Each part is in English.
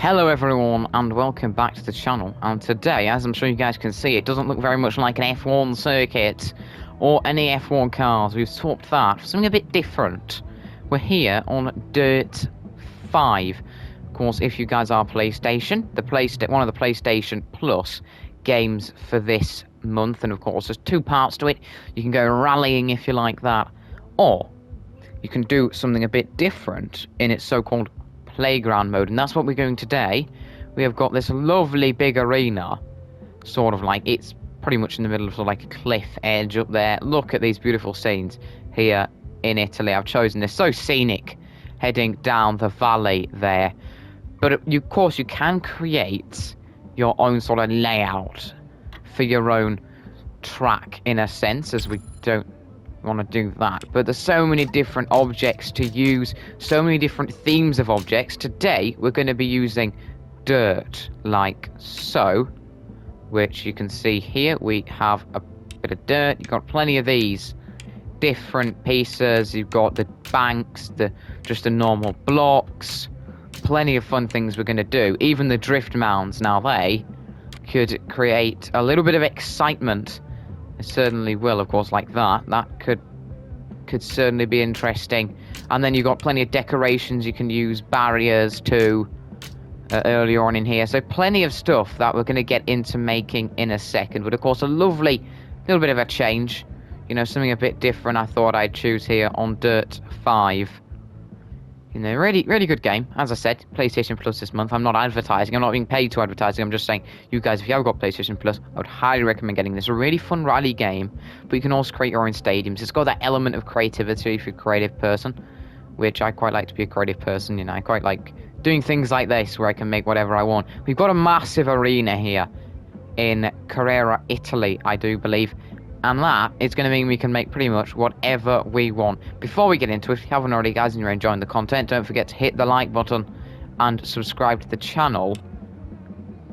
Hello everyone and welcome back to the channel, and today, as I'm sure you guys can see, it doesn't look very much like an F1 circuit or any F1 cars. We've swapped that for something a bit different. We're here on Dirt 5. Of course, if you guys are PlayStation, one of the PlayStation Plus games for this month, and of course there's two parts to it. You can go rallying if you like that, or you can do something a bit different in its so-called playground mode, and that's what we're doing today. We have got this lovely big arena, sort of like, it's pretty much in the middle of sort of like a cliff edge up there. Look at these beautiful scenes here in Italy. I've chosen this, so scenic, heading down the valley there. But of course you can create your own sort of layout for your own track, in a sense, as we don't want to do that, but there's so many different objects to use, so many different themes of objects. Today we're going to be using dirt, like so, which you can see here. We have a bit of dirt. You've got plenty of these different pieces. You've got the banks, just the normal blocks, plenty of fun things we're going to do. Even the drift mounds, now they could create a little bit of excitement. It certainly will, of course, like that. That could certainly be interesting. And then you've got plenty of decorations you can use, barriers too, earlier on in here. So plenty of stuff that we're going to get into making in a second. But of course, a lovely little bit of a change. You know, something a bit different I thought I'd choose here on Dirt 5. You know, really good game. As I said, PlayStation Plus this month. I'm not advertising. I'm not being paid to advertising. I'm just saying, you guys, if you have got PlayStation Plus, I would highly recommend getting this. A really fun rally game, but you can also create your own stadiums. It's got that element of creativity if you're a creative person, which I quite like to be a creative person. You know, I quite like doing things like this where I can make whatever I want. We've got a massive arena here in Carrera, Italy, I do believe. And that is going to mean we can make pretty much whatever we want. Before we get into it, if you haven't already, guys, and you're enjoying the content, don't forget to hit the like button and subscribe to the channel.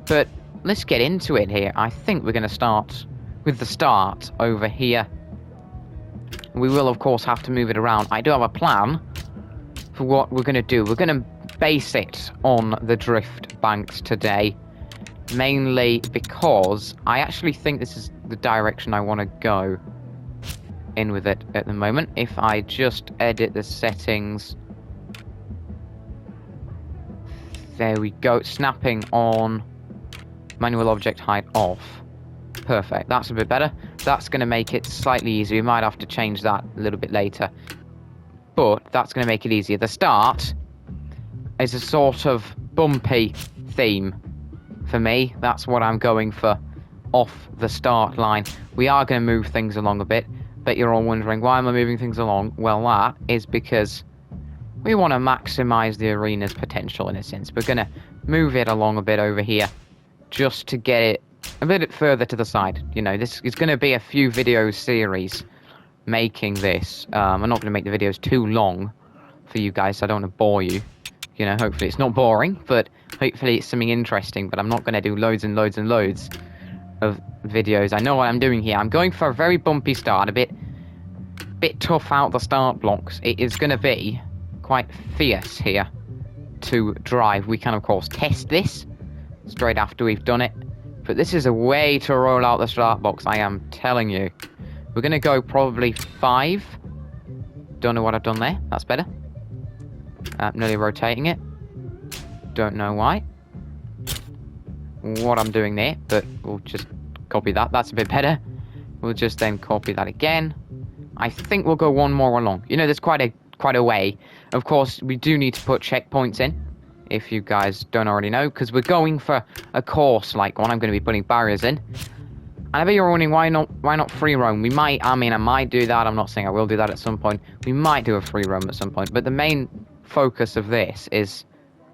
But let's get into it here. I think we're going to start with the start over here. We will, of course, have to move it around. I do have a plan for what we're going to do. We're going to base it on the drift banks today. Mainly because I actually think this is the direction I want to go in with it at the moment. If I just edit the settings. There we go. Snapping on. Manual object height off. Perfect. That's a bit better. That's going to make it slightly easier. We might have to change that a little bit later. But that's going to make it easier. The start is a sort of bumpy theme. For me, that's what I'm going for off the start line. We are going to move things along a bit, but you're all wondering, why am I moving things along? Well, that is because we want to maximize the arena's potential, in a sense. We're going to move it along a bit over here just to get it a bit further to the side. You know, this is going to be a few video series making this. I'm not going to make the videos too long for you guys, so I don't want to bore you. You know, hopefully it's not boring, but hopefully it's something interesting. But I'm not going to do loads and loads and loads of videos. I know what I'm doing here. I'm going for a very bumpy start, a bit tough out the start blocks. It is going to be quite fierce here to drive. We can, of course, test this straight after we've done it. But this is a way to roll out the start box, I am telling you. We're going to go probably 5. Don't know what I've done there. That's better. Nearly rotating it. Don't know why. What I'm doing there, but we'll just copy that. That's a bit better. We'll just then copy that again. I think we'll go one more along. You know, there's quite a way. Of course, we do need to put checkpoints in, if you guys don't already know, because we're going for a course like one. I'm going to be putting barriers in. And I bet you're wondering, why not free roam? We might, I might do that. I'm not saying I will do that at some point. We might do a free roam at some point, but the main focus of this is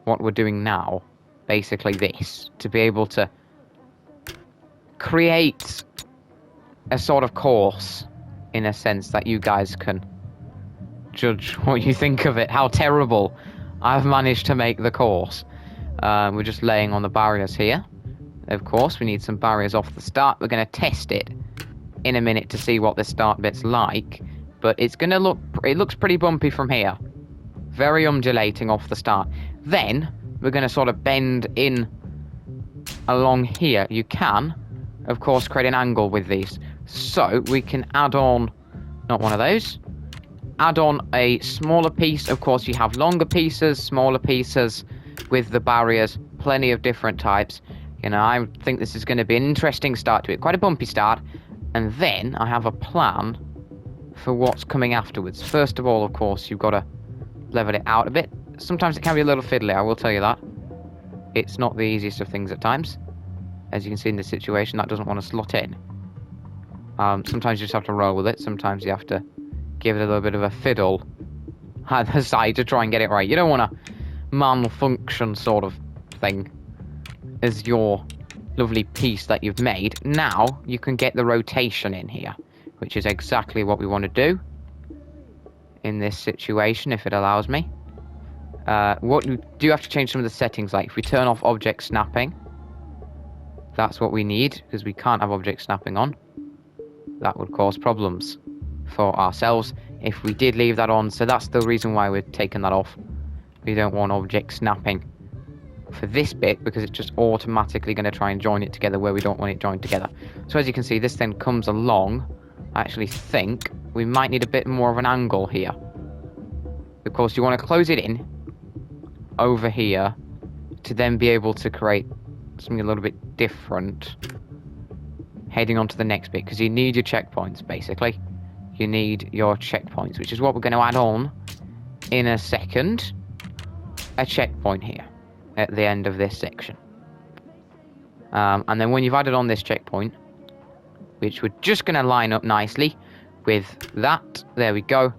what we're doing now, basically this, to be able to create a sort of course, in a sense, that you guys can judge what you think of it, how terrible I've managed to make the course. We're just laying on the barriers here. Of course, we need some barriers off the start. We're going to test it in a minute to see what the start bit's like, but it's going to look, it looks pretty bumpy from here. Very undulating off the start. Then, we're going to sort of bend in along here, you can, of course, create an angle with these. So we can add on, not one of those, add on a smaller piece. Of course, you have longer pieces, smaller pieces with the barriers, plenty of different types. You know, I think this is going to be an interesting start to it, quite a bumpy start. And then I have a plan for what's coming afterwards. First of all, of course, you've got to level it out a bit. Sometimes it can be a little fiddly, I will tell you that. It's not the easiest of things at times. As you can see in this situation, that doesn't want to slot in. Sometimes you just have to roll with it. Sometimes you have to give it a little bit of a fiddle at the side to try and get it right. You don't want a malfunction sort of thing as your lovely piece that you've made. Now you can get the rotation in here, which is exactly what we want to do in this situation, if it allows me. What we do have to change some of the settings, like if we turn off object snapping, that's what we need, because we can't have object snapping on. That would cause problems for ourselves if we did leave that on, so that's the reason why we're taking that off. We don't want object snapping for this bit, because it's just automatically going to try and join it together where we don't want it joined together. So as you can see, this then comes along. I actually think we might need a bit more of an angle here. Of course, you want to close it in over here to then be able to create something a little bit different heading on to the next bit, because you need your checkpoints, basically. You need your checkpoints, which is what we're going to add on in a second. A checkpoint here at the end of this section. And then when you've added on this checkpoint, which we're just going to line up nicely with that, there we go.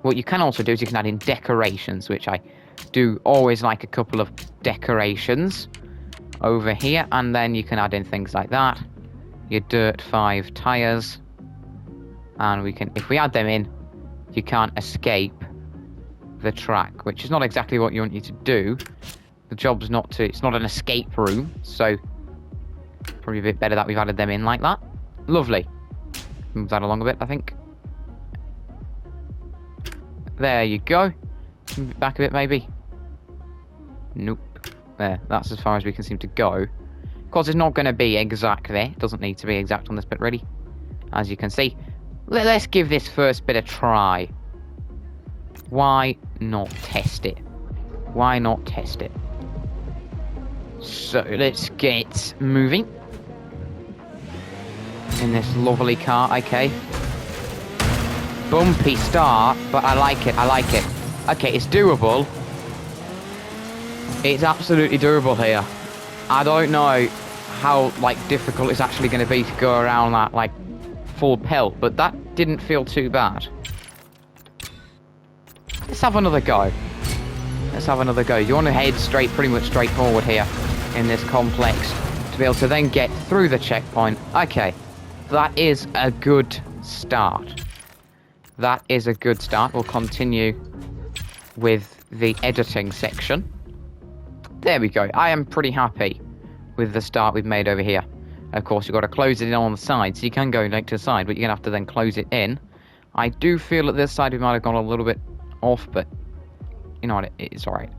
What you can also do is you can add in decorations, which I do always like a couple of decorations over here, and then you can add in things like that, your Dirt5 tires, and we can, if we add them in, you can't escape the track, which is not exactly what you want you to do. The job's not to, it's not an escape room, so probably a bit better that we've added them in like that. Lovely. Move that along a bit, I think. There you go. Move it back a bit, maybe. Nope. There, that's as far as we can seem to go. Of course, it's not going to be exact there. It doesn't need to be exact on this bit, really. As you can see. Let's give this first bit a try. Why not test it? Why not test it? So, let's get moving. In this lovely car, okay. Bumpy start, but I like it, I like it. Okay, it's doable. It's absolutely doable here. I don't know how, like, difficult it's actually going to be to go around that, like, full pelt, but that didn't feel too bad. Let's have another go. Let's have another go. You want to head straight, pretty much straight forward here in this complex to be able to then get through the checkpoint. Okay, that is a good start. That is a good start. We'll continue with the editing section. There we go. I am pretty happy with the start we've made over here. Of course, you've got to close it in on the side, so you can go like to the side, but you're going to have to then close it in. I do feel that this side we might have gone a little bit off, but you know what, it's alright.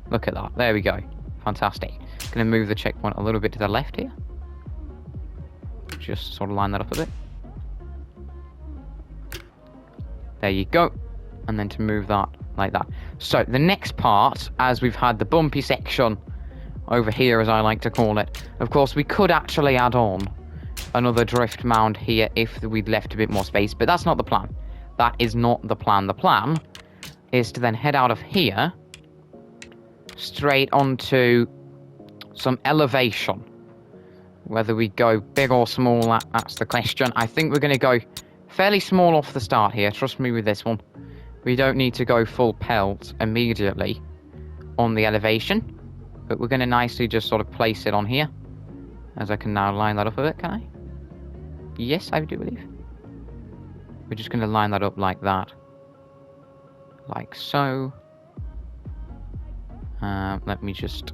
Look at that. There we go. Fantastic. Going to move the checkpoint a little bit to the left here. Just sort of line that up a bit. There you go. And then to move that like that. So the next part, as we've had the bumpy section over here, as I like to call it, of course we could actually add on another drift mound here if we'd left a bit more space, but that's not the plan. That is not the plan. The plan is to then head out of here straight onto some elevation. Whether we go big or small, that's the question. I think we're going to go fairly small off the start here. Trust me with this one. We don't need to go full pelt immediately on the elevation, but we're going to nicely just sort of place it on here. As I can now line that up a bit, can I? Yes, I do believe. We're just going to line that up like that. Like so. Let me just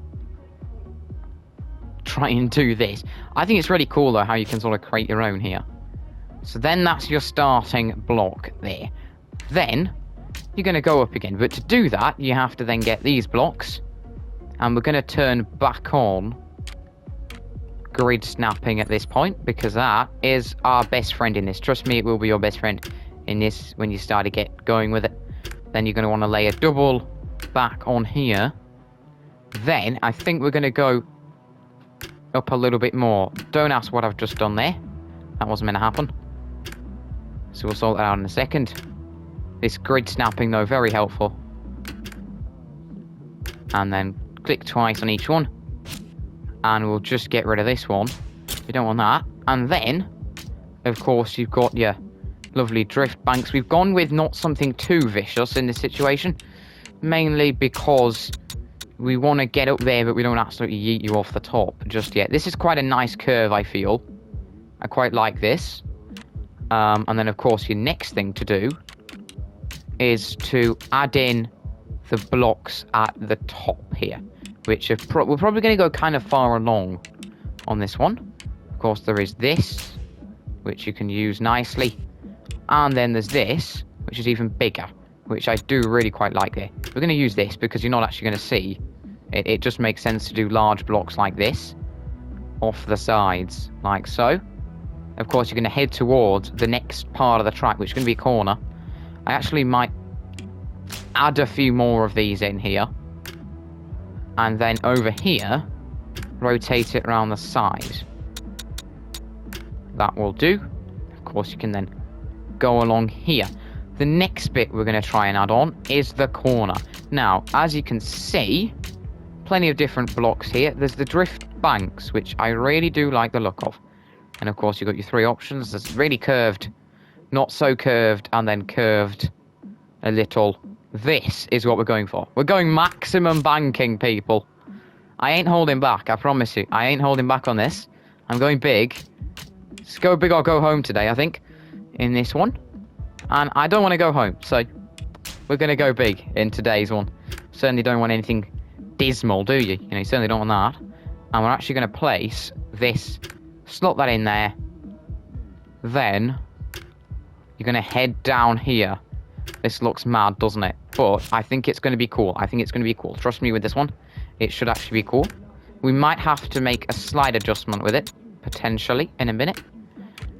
try and do this. I think it's really cool though how you can sort of create your own here. So then that's your starting block there. Then you're going to go up again, but to do that you have to then get these blocks And we're going to turn back on grid snapping at this point, because that is our best friend in this. Trust me, it will be your best friend in this when you start to get going with it. Then you're going to want to lay a double back on here. Then I think we're going to go up a little bit more. Don't ask what I've just done there. That wasn't meant to happen. So we'll sort that out in a second. This grid snapping, though, very helpful. And then click twice on each one. And we'll just get rid of this one. We don't want that. And then, of course, you've got your lovely drift banks. We've gone with not something too vicious in this situation. Mainly because we want to get up there, but we don't absolutely yeet you off the top just yet. This is quite a nice curve, I feel. I quite like this. And then, of course, your next thing to do is to add in the blocks at the top here, which are we're probably going to go kind of far along on this one. Of course, there is this, which you can use nicely. And then there's this, which is even bigger, which I do really quite like there. We're going to use this because you're not actually going to see. It just makes sense to do large blocks like this off the sides, like so. Of course, you're going to head towards the next part of the track, which is going to be a corner. I actually might add a few more of these in here. And then over here, rotate it around the side. That will do. Of course, you can then go along here. The next bit we're going to try and add on is the corner. Now, as you can see, plenty of different blocks here. There's the drift banks, which I really do like the look of. And of course, you've got your three options. There's really curved, not so curved, and then curved a little. This is what we're going for. We're going maximum banking, people. I ain't holding back, I promise you. I ain't holding back on this. I'm going big. Let's go big or go home today, I think, in this one. And I don't want to go home, so we're going to go big in today's one. Certainly don't want anything dismal, do you? You certainly don't want that. And we're actually going to place this, slot that in there. Then you're going to head down here. This looks mad, doesn't it? But I think it's going to be cool. I think it's going to be cool. Trust me with this one. It should actually be cool. We might have to make a slight adjustment with it, potentially, in a minute.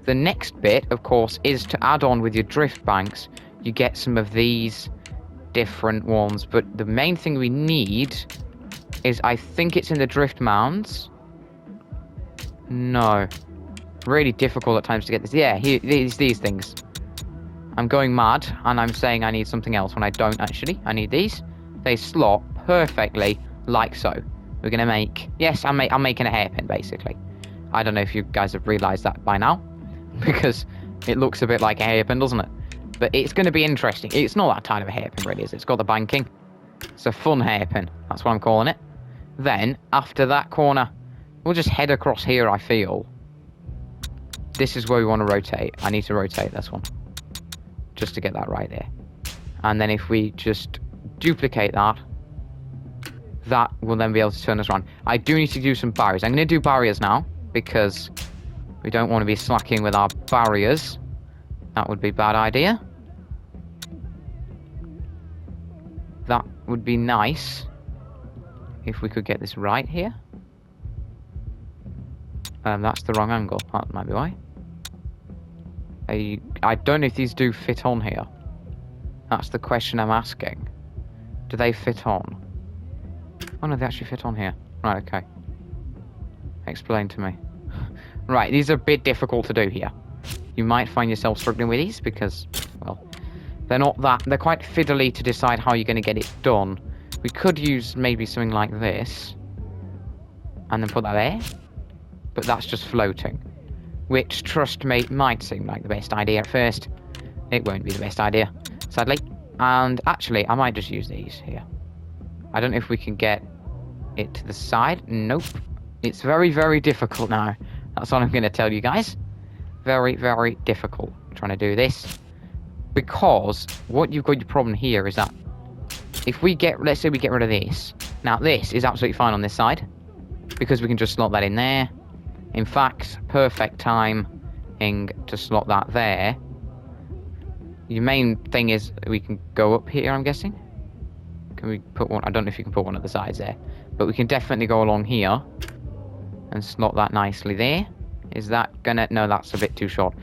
The next bit, of course, is to add on with your drift banks. You get some of these different ones. But the main thing we need is, I think it's in the drift mounds. No. Really difficult at times to get this. Yeah, here, these things. I'm going mad, and I'm saying I need something else when I don't actually. I need these. They slot perfectly, like so. We're going to make... Yes, I'm making a hairpin, basically. I don't know if you guys have realised that by now, because it looks a bit like a hairpin, doesn't it? But it's going to be interesting. It's not that kind of a hairpin, really, is it? It's got the banking. It's a fun hairpin. That's what I'm calling it. Then, after that corner, we'll just head across here, I feel. This is where we want to rotate. I need to rotate this one, just to get that right there. And then if we just duplicate that, that will then be able to turn us around. I do need to do some barriers. I'm going to do barriers now, because we don't want to be slacking with our barriers. That would be a bad idea. That would be nice if we could get this right here. That's the wrong angle. That might be why. I don't know if these do fit on here. That's the question I'm asking. Do they fit on? Oh no, they actually fit on here. Right, okay. Explain to me. Right, these are a bit difficult to do here. You might find yourself struggling with these because, well, they're not that... They're quite fiddly to decide how you're going to get it done. We could use maybe something like this. And then put that there. But that's just floating. Which, trust me, might seem like the best idea at first. It won't be the best idea, sadly. And actually, I might just use these here. I don't know if we can get it to the side. Nope. It's very, very difficult now. That's what I'm going to tell you guys. Very, very difficult trying to do this. Because what you've got your problem here is that if we get, let's say we get rid of this. Now, this is absolutely fine on this side, because we can just slot that in there. In fact, perfect timing to slot that there. Your main thing is we can go up here, I'm guessing. Can we put one? I don't know if you can put one at the sides there. But we can definitely go along here. And slot that nicely there. Is that gonna... No, that's a bit too short.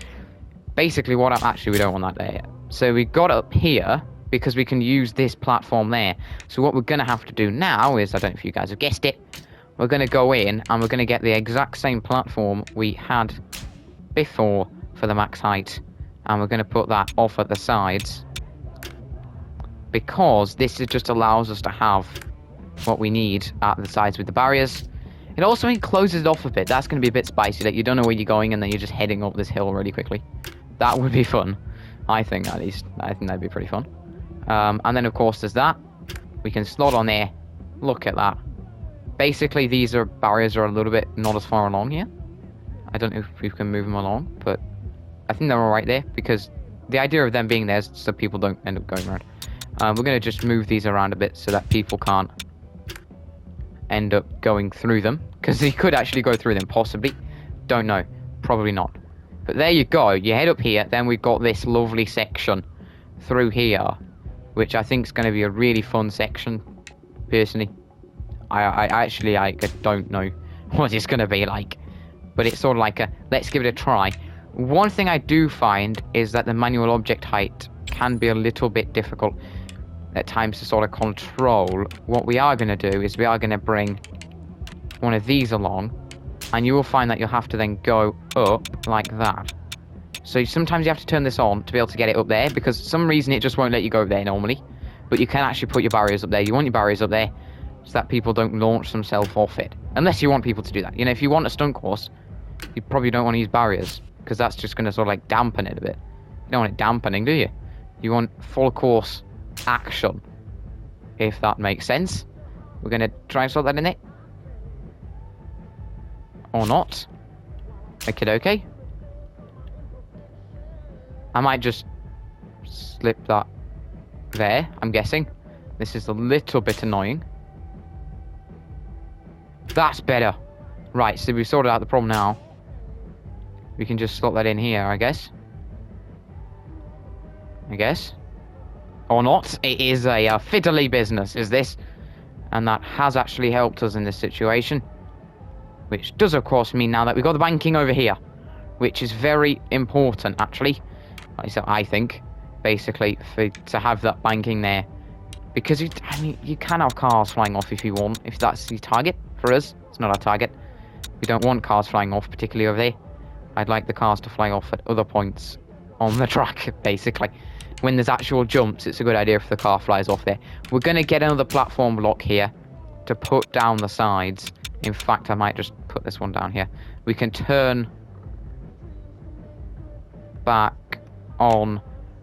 Basically, what I'm... Actually, we don't want that there yet. So we got up here because we can use this platform there. So what we're gonna have to do now is... I don't know if you guys have guessed it. We're gonna go in and we're gonna get the exact same platform we had before for the max height. And we're gonna put that off at the sides. Because this just allows us to have what we need at the sides with the barriers. It also closes it off a bit. That's going to be a bit spicy. Like, you don't know where you're going and then you're just heading up this hill really quickly. That would be fun. I think, at least. I think that'd be pretty fun. And then, of course, there's that. We can slot on there. Look at that. Basically, these barriers are a little bit not as far along here. I don't know if we can move them along, but I think they're all right there because the idea of them being there is so people don't end up going around. We're going to just move these around a bit so that people can't end up going through them. Because you could actually go through them, possibly. Don't know. Probably not. But there you go. You head up here, then we've got this lovely section through here. Which I think is going to be a really fun section, personally. I actually don't know what it's going to be like. But it's sort of like a, let's give it a try. One thing I do find is that the manual object height can be a little bit difficult at times to sort of control. What we are going to do is we are going to bring one of these along, and you will find that you'll have to then go up like that. So sometimes you have to turn this on to be able to get it up there, because for some reason it just won't let you go there normally. But you can actually put your barriers up there. You want your barriers up there so that people don't launch themselves off it. Unless you want people to do that. You know, if you want a stunt course, you probably don't want to use barriers, because that's just going to sort of like dampen it a bit. You don't want it dampening, do you? You want full course action, if that makes sense. We're going to try and sort that in it. Or not. Okay. I might just slip that there, I'm guessing. This is a little bit annoying. That's better. Right, so we've sorted out the problem now. We can just slot that in here, I guess. Or not. It is a fiddly business, is this. And that has actually helped us in this situation. Which does, of course, mean now that we've got the banking over here. Which is very important, actually. I think, basically, to have that banking there. Because, you can have cars flying off if you want. If that's the target for us. It's not our target. We don't want cars flying off, particularly over there. I'd like the cars to fly off at other points on the track, basically. When there's actual jumps, it's a good idea if the car flies off there. We're going to get another platform block here to put down the sides. In fact, I might just put this one down here. We can turn back on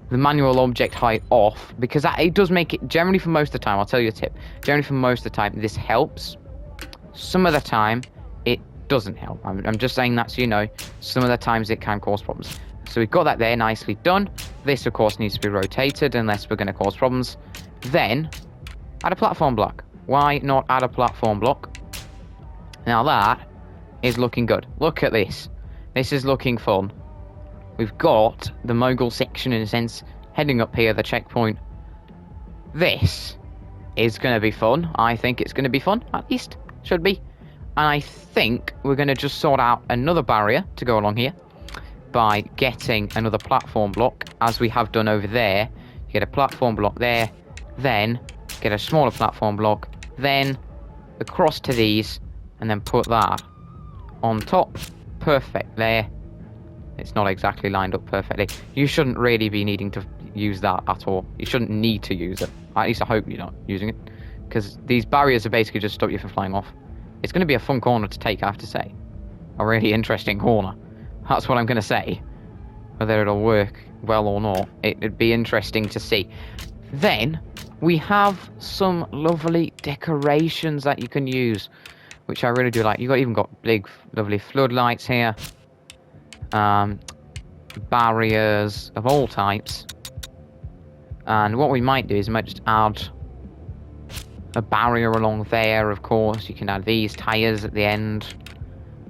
the manual object height off, because it does make it, generally for most of the time, I'll tell you a tip. Generally for most of the time, this helps. Some of the time, it doesn't help. I'm just saying that so you know. Some of the times it can cause problems. So we've got that there, nicely done. This, of course, needs to be rotated unless we're going to cause problems. Then, add a platform block. Why not add a platform block? Now that is looking good. Look at this. This is looking fun. We've got the mogul section, in a sense, heading up here, the checkpoint. This is going to be fun. I think it's going to be fun, at least. Should be. And I think we're going to just sort out another barrier to go along here by getting another platform block, as we have done over there. Get a platform block there, then get a smaller platform block, then across to these, and then put that on top. Perfect there. It's not exactly lined up perfectly. You shouldn't really be needing to use that at all. You shouldn't need to use it. At least I hope you're not using it, because these barriers are basically just stop you from flying off. It's going to be a fun corner to take, I have to say. A really interesting corner. That's what I'm going to say. Whether it'll work well or not, it'd be interesting to see. Then, we have some lovely decorations that you can use, which I really do like. You've even got big, lovely floodlights here. Barriers of all types. And what we might do is we might just add a barrier along there, of course. You can add these tyres at the end.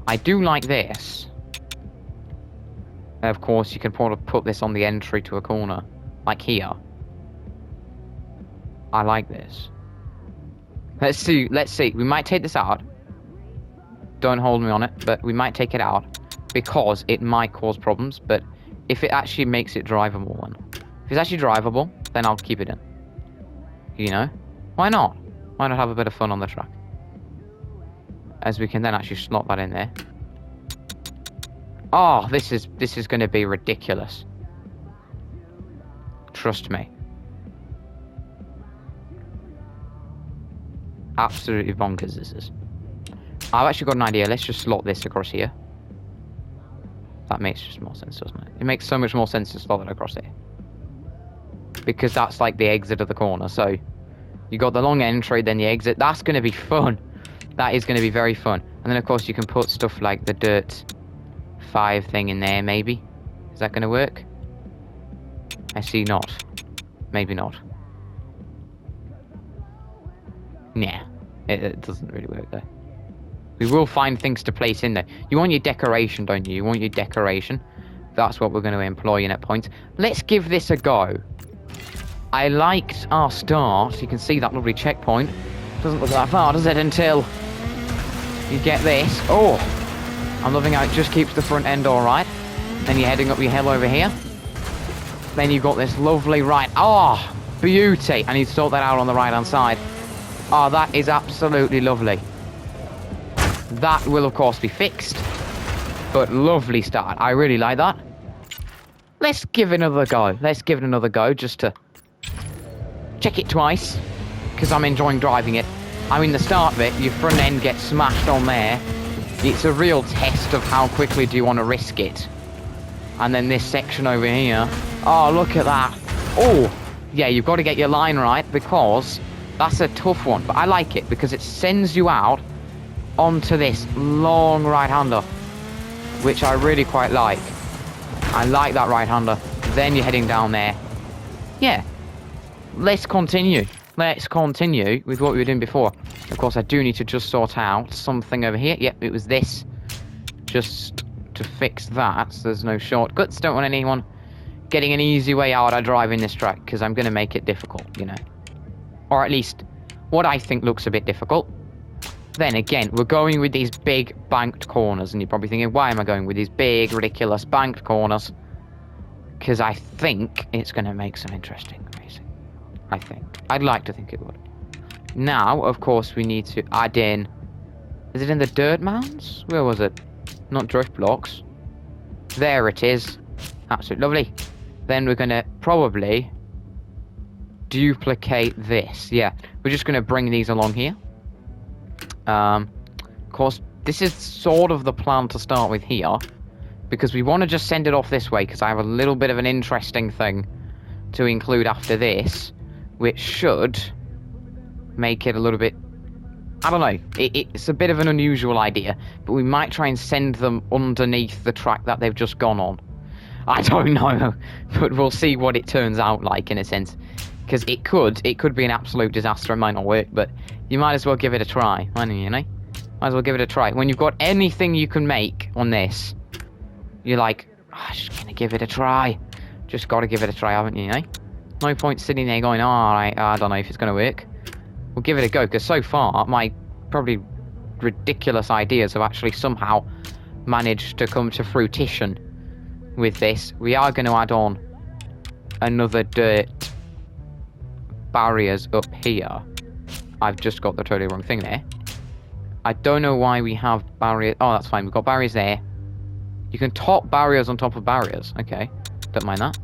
I do like this. Of course, you can probably put this on the entry to a corner, like here. I like this. Let's see. We might take this out. Don't hold me on it, but we might take it out because it might cause problems. But if it actually makes it drivable, then if it's actually drivable, then I'll keep it in. You know, why not? Why not have a bit of fun on the track? As we can then actually slot that in there. Oh, this is going to be ridiculous. Trust me. Absolutely bonkers this is. I've actually got an idea. Let's just slot this across here. That makes just more sense, doesn't it? It makes so much more sense to slot it across here. Because that's like the exit of the corner. So you got the long entry, then the exit. That's going to be fun. That is going to be very fun. And then, of course, you can put stuff like the Dirt5 thing in there, maybe. Is that going to work? I see not. Maybe not. Nah. It doesn't really work, though. We will find things to place in there. You want your decoration, don't you? You want your decoration. That's what we're going to employ in at points. Let's give this a go. I liked our start. You can see that lovely checkpoint. Doesn't look that far, does it? Until you get this. Oh, I'm loving how it just keeps the front end all right. Then you're heading up your hill over here. Then you've got this lovely right. Oh, beauty. I need to sort that out on the right-hand side. Oh, that is absolutely lovely. That will, of course, be fixed. But lovely start. I really like that. Let's give it another go. Let's give it another go just to check it twice. Because I'm enjoying driving it. I mean, the start bit, your front end gets smashed on there. It's a real test of how quickly do you want to risk it. And then this section over here. Oh, look at that. Oh, yeah, you've got to get your line right because that's a tough one. But I like it because it sends you out onto this long right-hander, which I really quite like. I like that right-hander. Then you're heading down there. Yeah. Let's continue. Let's continue with what we were doing before. Of course, I do need to just sort out something over here. Yep, it was this. Just to fix that, so there's no shortcuts. Don't want anyone getting an easy way out of driving this track, because I'm going to make it difficult, you know. Or at least, what I think looks a bit difficult. Then again, we're going with these big banked corners, and you're probably thinking, why am I going with these big, ridiculous banked corners? Because I think it's going to make some interesting racing. I think. I'd like to think it would. Now, of course, we need to add in... Is it in the dirt mounds? Where was it? Not drift blocks. There it is. Absolutely lovely. Then we're going to probably duplicate this. Yeah, we're just going to bring these along here. Of course, this is sort of the plan to start with here. Because we want to just send it off this way. Because I have a little bit of an interesting thing to include after this. Which should make it a little bit... I don't know. It's a bit of an unusual idea. But we might try and send them underneath the track that they've just gone on. I don't know. But we'll see what it turns out like, in a sense. Because it could be an absolute disaster. It might not work. But you might as well give it a try. You know? Might as well give it a try. When you've got anything you can make on this, you're like, oh, I'm just going to give it a try. Just got to give it a try, haven't you, you know? No point sitting there going, alright, I don't know if it's going to work. We'll give it a go, because so far, my probably ridiculous ideas have actually somehow managed to come to fruition with this. We are going to add on another dirt barriers up here. I've just got the totally wrong thing there. I don't know why we have barriers. Oh, that's fine. We've got barriers there. You can top barriers on top of barriers. Okay. Don't mind that.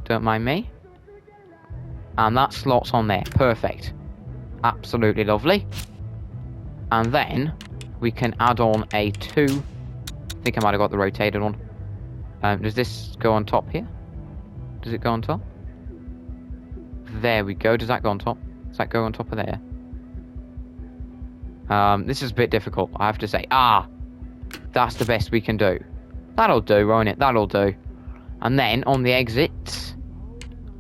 Don't mind me. And that slots on there. Perfect. Absolutely lovely. And then we can add on a 2. I think I might have got the rotated one. Does this go on top here? Does it go on top? There we go. Does that go on top? Does that go on top of there? This is a bit difficult, I have to say. Ah! That's the best we can do. That'll do, won't it? That'll do. And then, on the exit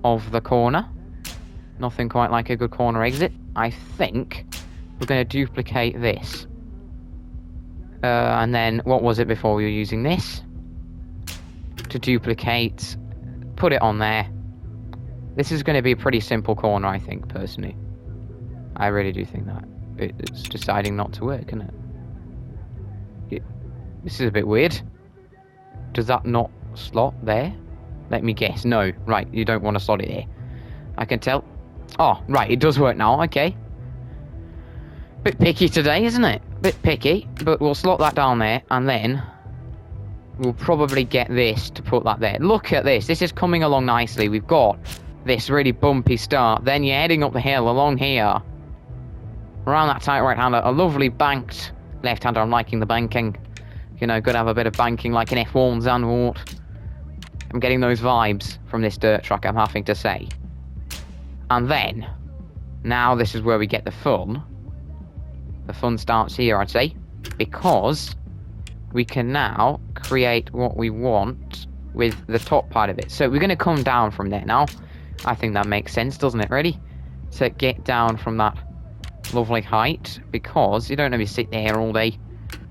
of the corner, nothing quite like a good corner exit, I think we're going to duplicate this. And then, what was it before we were using this? To duplicate, put it on there. This is going to be a pretty simple corner, I think, personally. I really do think that. It's deciding not to work, isn't it? This is a bit weird. Does that not slot there? Let me guess. No. Right, you don't want to slot it there. I can tell. Oh, right, it does work now. Okay. Bit picky today, isn't it? Bit picky, but we'll slot that down there, and then we'll probably get this to put that there. Look at this. This is coming along nicely. We've got this really bumpy start. Then you're heading up the hill along here. Around that tight right-hander. A lovely banked left-hander. I'm liking the banking. You know, gotta have a bit of banking like an F1 Zandvoort. I'm getting those vibes from this dirt track, I'm having to say. And then, now this is where we get the fun. The fun starts here, I'd say. Because we can now create what we want with the top part of it. So we're going to come down from there now. I think that makes sense, doesn't it, really? To get down from that lovely height. Because you don't want to sit there all day.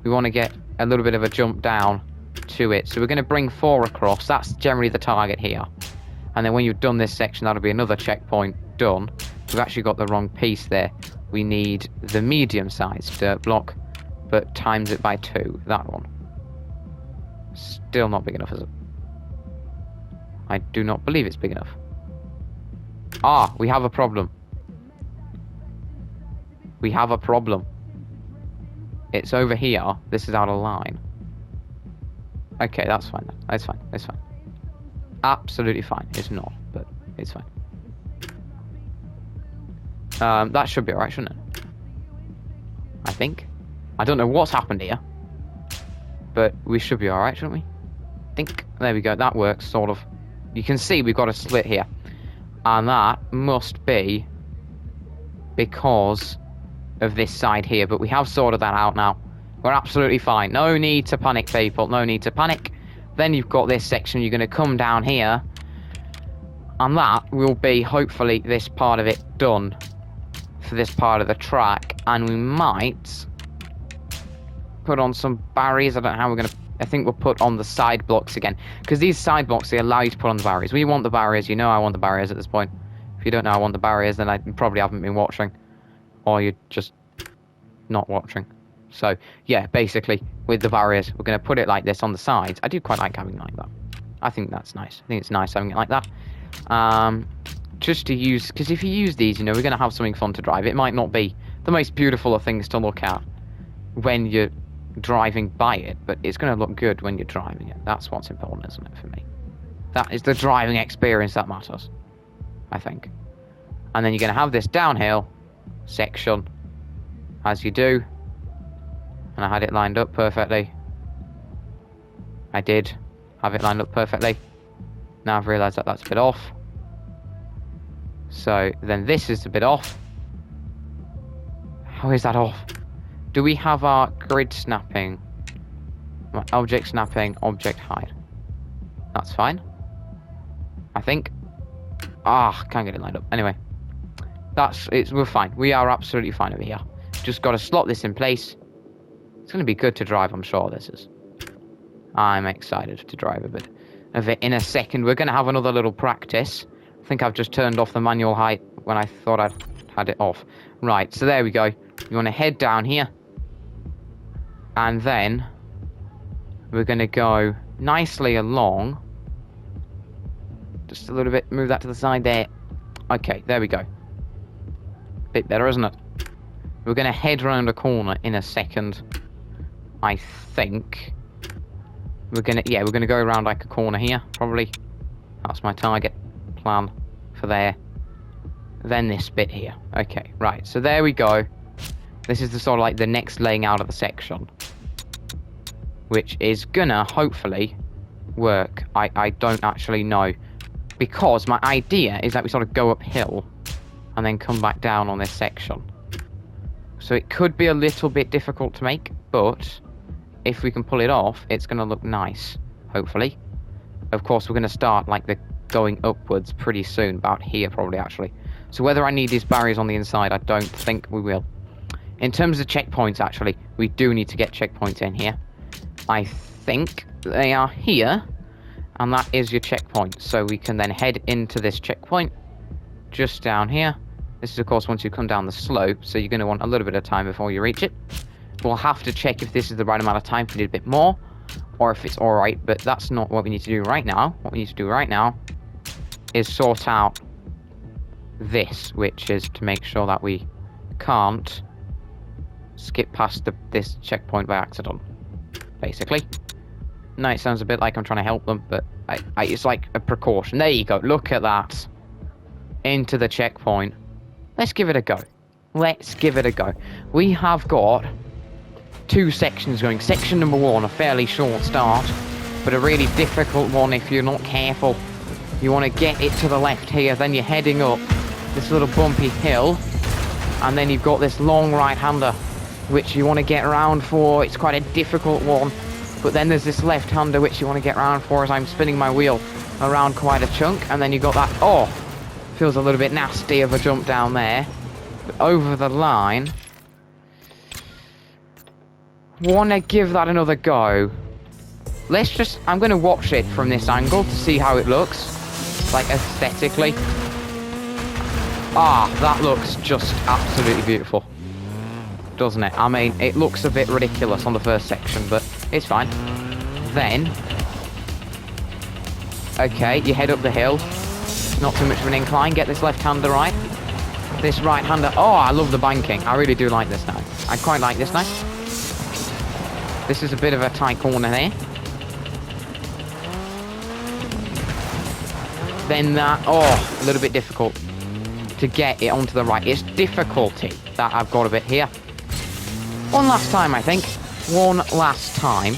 We want to get a little bit of a jump down to it. So we're going to bring 4 across. That's generally the target here. And then when you've done this section, that'll be another checkpoint done. We've actually got the wrong piece there. We need the medium-sized dirt block, but times it by 2. That one. Still not big enough, is it? I do not believe it's big enough. Ah, we have a problem. We have a problem. It's over here. This is out of line. Okay, that's fine then. That's fine. That's fine. Absolutely fine. It's not, but it's fine. That should be alright, shouldn't it? I think. I don't know what's happened here. But we should be alright, shouldn't we? I think. There we go. That works, sort of. You can see we've got a slit here. And that must be because of this side here. But we have sorted that out now. We're absolutely fine. No need to panic, people. No need to panic. Then you've got this section. You're going to come down here. And that will be, hopefully, this part of it done for this part of the track. And we might put on some barriers. I don't know how we're going to... I think we'll put on the side blocks again. Because these side blocks, they allow you to put on the barriers. We want the barriers. You know I want the barriers at this point. If you don't know I want the barriers, then I probably haven't been watching. Or you're just not watching. So, yeah, basically, with the barriers, we're going to put it like this on the sides. I do quite like having it like that. I think that's nice. I think it's nice having it like that. Just to use... Because if you use these, you know, we're going to have something fun to drive. It might not be the most beautiful of things to look at when you're driving by it, but it's going to look good when you're driving it. That's what's important, isn't it, for me? That is the driving experience that matters, I think. And then you're going to have this downhill section, as you do. And I had it lined up perfectly. I did have it lined up perfectly. Now I've realised that that's a bit off. So then this is a bit off. How is that off? Do we have our grid snapping? Object snapping, object hide. That's fine. I think. Ah, can't get it lined up. Anyway. We're fine. We are absolutely fine over here. Just got to slot this in place. It's going to be good to drive, I'm sure this is. I'm excited to drive a bit of it in a second. We're going to have another little practice. I think I've just turned off the manual height when I thought I'd had it off. Right, so there we go. You want to head down here. And then we're going to go nicely along. Just a little bit. Move that to the side there. Okay, there we go. Bit better, isn't it? We're going to head around a corner in a second. I think we're going to go around like a corner here, probably. That's my target plan for there. Then this bit here. Okay, right. So there we go. This is the sort of like the next laying out of the section, which is gonna hopefully work. I don't actually know, because my idea is that we sort of go uphill and then come back down on this section. So it could be a little bit difficult to make, but if we can pull it off, it's gonna look nice, hopefully. Of course, we're gonna start like the going upwards pretty soon, about here probably actually. So whether I need these barriers on the inside, I don't think we will. In terms of checkpoints, actually, we do need to get checkpoints in here. I think they are here, and that is your checkpoint. So we can then head into this checkpoint, just down here, This is, of course, once you come down the slope, so you're going to want a little bit of time before you reach it. We'll have to check if this is the right amount of time, if we need a bit more, or if it's alright, but that's not what we need to do right now. What we need to do right now is sort out this, which is to make sure that we can't skip past this checkpoint by accident, basically. No, it sounds a bit like I'm trying to help them, but it's like a precaution. There you go, look at that. Into the checkpoint. Let's give it a go. Let's give it a go. We have got 2 sections going. Section number 1, a fairly short start, but a really difficult one if you're not careful. You want to get it to the left here, then you're heading up this little bumpy hill, and then you've got this long right-hander, which you want to get around for. It's quite a difficult one, but then there's this left-hander which you want to get around for as I'm spinning my wheel around quite a chunk, and then you've got that, oh, feels a little bit nasty of a jump down there, but over the line. Want to give that another go. Let's just, I'm going to watch it from this angle to see how it looks, like aesthetically. Ah, that looks just absolutely beautiful, doesn't it? I mean, it looks a bit ridiculous on the first section, but it's fine. Then, okay, you head up the hill. Not too much of an incline. Get this left-hander right. This right-hander. Oh, I love the banking. I really do like this now. I quite like this now. This is a bit of a tight corner here. Then that, oh, a little bit difficult to get it onto the right. It's difficulty that I've got a bit here. One last time, I think. One last time.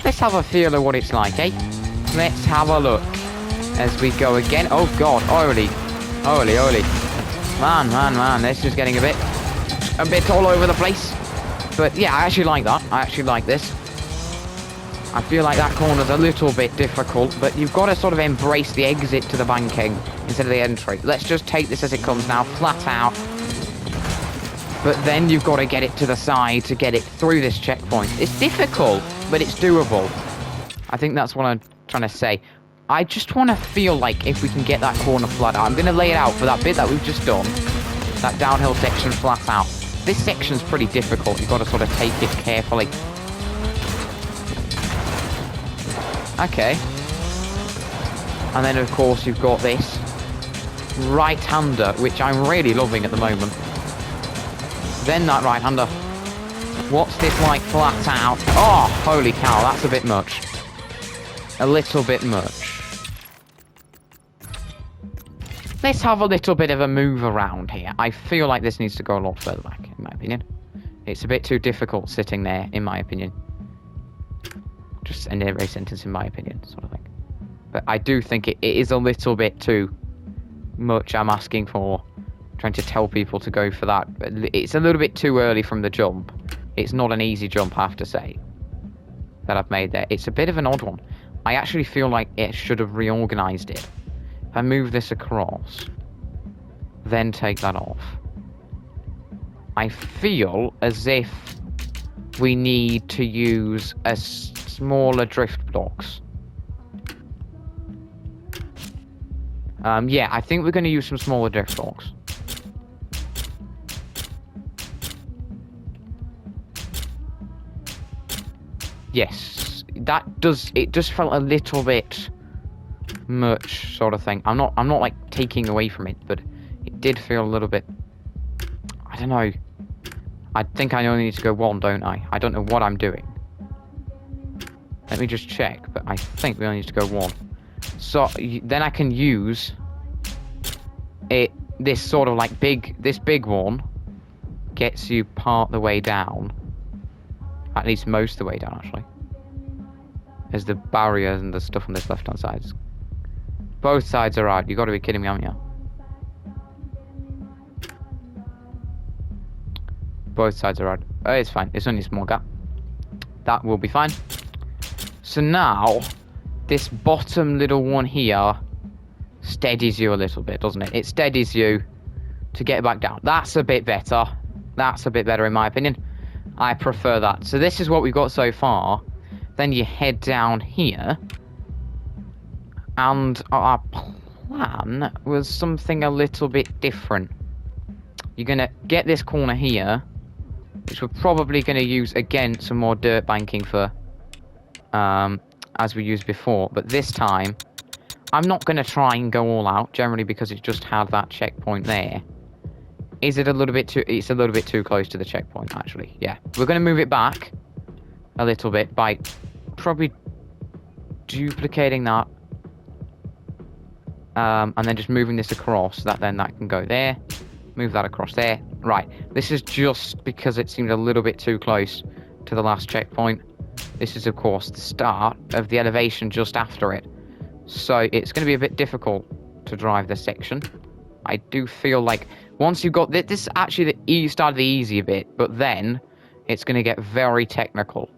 Let's have a feel of what it's like, eh? Let's have a look as we go again. Oh god, oily. Man, this is getting a bit all over the place. But yeah, I actually like that. I actually like this. I feel like that corner's a little bit difficult, but you've got to sort of embrace the exit to the banking instead of the entry. Let's just take this as it comes now, flat out. But then you've got to get it to the side to get it through this checkpoint. It's difficult, but it's doable. I think that's what I'm trying to say. I just want to feel like if we can get that corner flat out. I'm going to lay it out for that bit that we've just done. That downhill section flat out. This section's pretty difficult. You've got to sort of take it carefully. Okay. And then, of course, you've got this right-hander, which I'm really loving at the moment. Then that right-hander. What's this like flat out? Oh, holy cow, that's a bit much. A little bit much. Let's have a little bit of a move around here. I feel like this needs to go a lot further back, in my opinion. It's a bit too difficult sitting there, in my opinion. Just end every sentence, in my opinion, sort of thing. But I do think it is a little bit too much I'm asking for. Trying to tell people to go for that. It's a little bit too early from the jump. It's not an easy jump, I have to say, that I've made there. It's a bit of an odd one. I actually feel like it should have reorganized it. If I move this across, then take that off, I feel as if we need to use a smaller drift blocks. Yeah, I think we're going to use some smaller drift blocks. Yes, it just felt a little bit much, sort of thing. I'm not like taking away from it, but it did feel a little bit, I don't know. I think I only need to go 1, don't I? I don't know what I'm doing. Let me just check, but I think we only need to go 1. So then I can use it. This sort of like this big one gets you part the way down. At least most of the way down, actually. There's the barriers and the stuff on this left-hand side. Both sides are out. You've got to be kidding me, haven't you? Both sides are out. Oh, it's fine. It's only a small gap. That will be fine. So now, this bottom little one here steadies you a little bit, doesn't it? It steadies you to get back down. That's a bit better. That's a bit better in my opinion. I prefer that. So this is what we've got so far. Then you head down here. And plan was something a little bit different. You're going to get this corner here, which we're probably going to use, again, some more dirt banking for, as we used before. But this time, I'm not going to try and go all out, generally because it just had that checkpoint there. Is it a little bit too... It's a little bit too close to the checkpoint, actually. Yeah. We're going to move it back a little bit by probably duplicating that. And then just moving this across. That can go there. Move that across there. Right. This is just because it seemed a little bit too close to the last checkpoint. This is, of course, the start of the elevation just after it. So it's going to be a bit difficult to drive this section. I do feel like once you've got this is actually the start of the easy bit, but then it's going to get very technical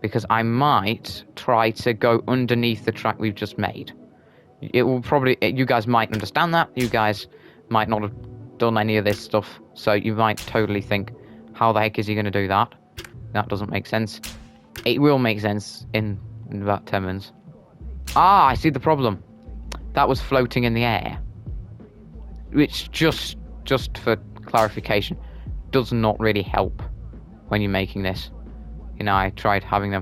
because I might try to go underneath the track we've just made. It will probably, you guys might understand that. You guys might not have done any of this stuff, so you might totally think, how the heck is he going to do that? That doesn't make sense. It will make sense in about 10 minutes. Ah, I see the problem. That was floating in the air. Which, just for clarification, does not really help when you're making this. You know, I tried having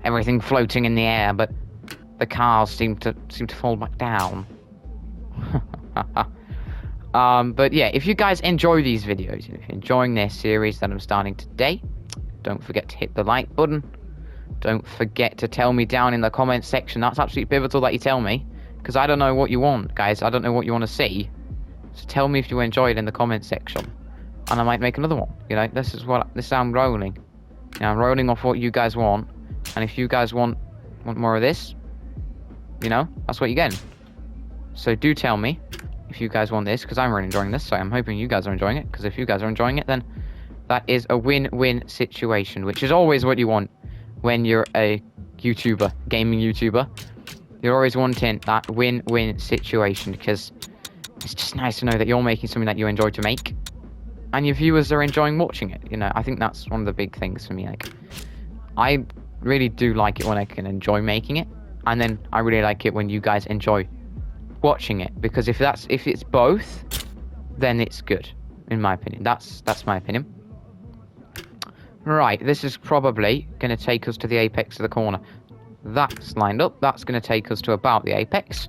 everything floating in the air, but the cars seem to fall back down. But yeah, if you guys enjoy these videos, if you're enjoying this series that I'm starting today, don't forget to hit the like button. Don't forget to tell me down in the comments section. That's absolutely pivotal that you tell me, because I don't know what you want, guys. I don't know what you want to see. So tell me if you enjoy it in the comments section, and I might make another one. You know, this is how I'm rolling. You know, I'm rolling off what you guys want, and if you guys want more of this, you know, that's what you're getting. So do tell me if you guys want this, because I'm really enjoying this. So I'm hoping you guys are enjoying it, because if you guys are enjoying it, then that is a win-win situation, which is always what you want when you're a YouTuber, gaming YouTuber. You're always wanting that win-win situation, because it's just nice to know that you're making something that you enjoy to make, and your viewers are enjoying watching it. You know, I think that's one of the big things for me. Like, I really do like it when I can enjoy making it, and then I really like it when you guys enjoy watching it, because if it's both, then it's good, in my opinion. That's my opinion. Right, this is probably going to take us to the apex of the corner. That's lined up. That's going to take us to about the apex.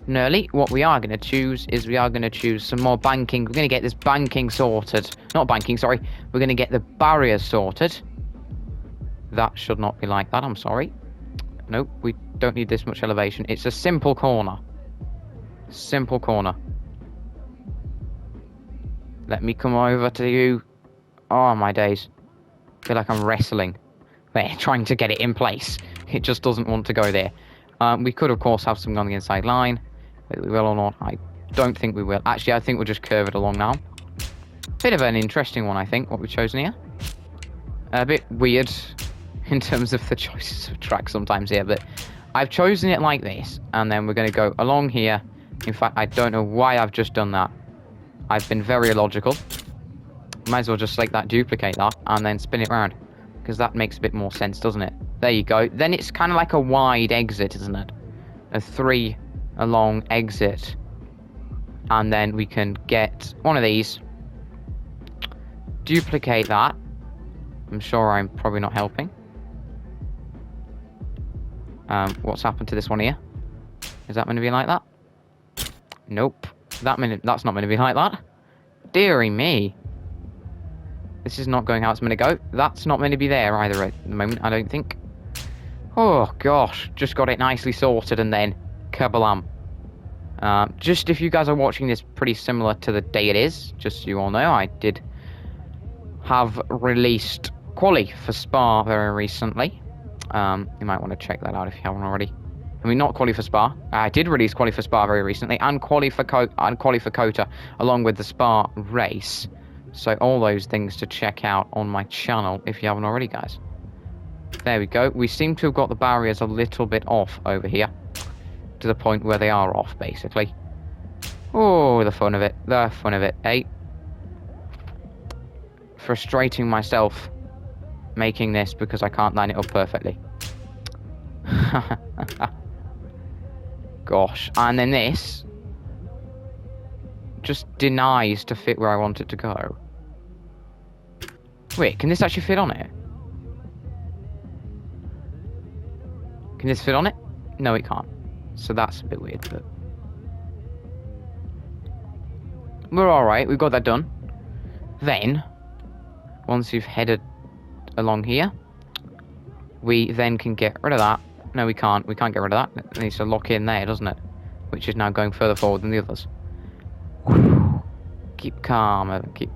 Nearly. What we are going to choose is we are going to choose some more banking. We're going to get this banking sorted. Not banking, sorry. We're going to get the barriers sorted. That should not be like that, I'm sorry. Nope, we don't need this much elevation. It's a simple corner. Simple corner. Let me come over to you. Oh, my days. I feel like I'm wrestling there, trying to get it in place. It just doesn't want to go there. We could, of course, have something on the inside line. Whether we will or not, I don't think we will. Actually, I think we'll just curve it along now. Bit of an interesting one, I think, what we've chosen here. A bit weird in terms of the choices of track sometimes here, but I've chosen it like this, and then we're going to go along here. In fact, I don't know why I've just done that. I've been very illogical. Might as well just like that, duplicate that, and then spin it around, because that makes a bit more sense, doesn't it? There you go. Then it's kind of like a wide exit, isn't it? A 3 along exit, and then we can get one of these, duplicate that. I'm sure I'm probably not helping. What's happened to this one here? Is that going to be like that? Nope. That's not going to be like that. Deary me. This is not going how it's meant to go. That's not meant to be there either at the moment, I don't think. Oh, gosh. Just got it nicely sorted, and then kablam. Just if you guys are watching this pretty similar to the day it is, just so you all know, I did have released Quali for Spa very recently. You might want to check that out if you haven't already. I mean, not Quali for Spa. I did release Quali for Spa very recently, and Quali for Kota, along with the Spa race. So all those things to check out on my channel if you haven't already, guys. There we go. We seem to have got the barriers a little bit off over here, to the point where they are off, basically. Oh, the fun of it. The fun of it, eh? Frustrating myself making this because I can't line it up perfectly. Gosh. And then this just denies to fit where I want it to go. Wait, can this actually fit on it? Can this fit on it? No, it can't. So that's a bit weird, but... we're alright, we've got that done. Then, once you've headed along here, we then can get rid of that. No, we can't. We can't get rid of that. It needs to lock in there, doesn't it? Which is now going further forward than the others. Keep calm, Evan. Keep...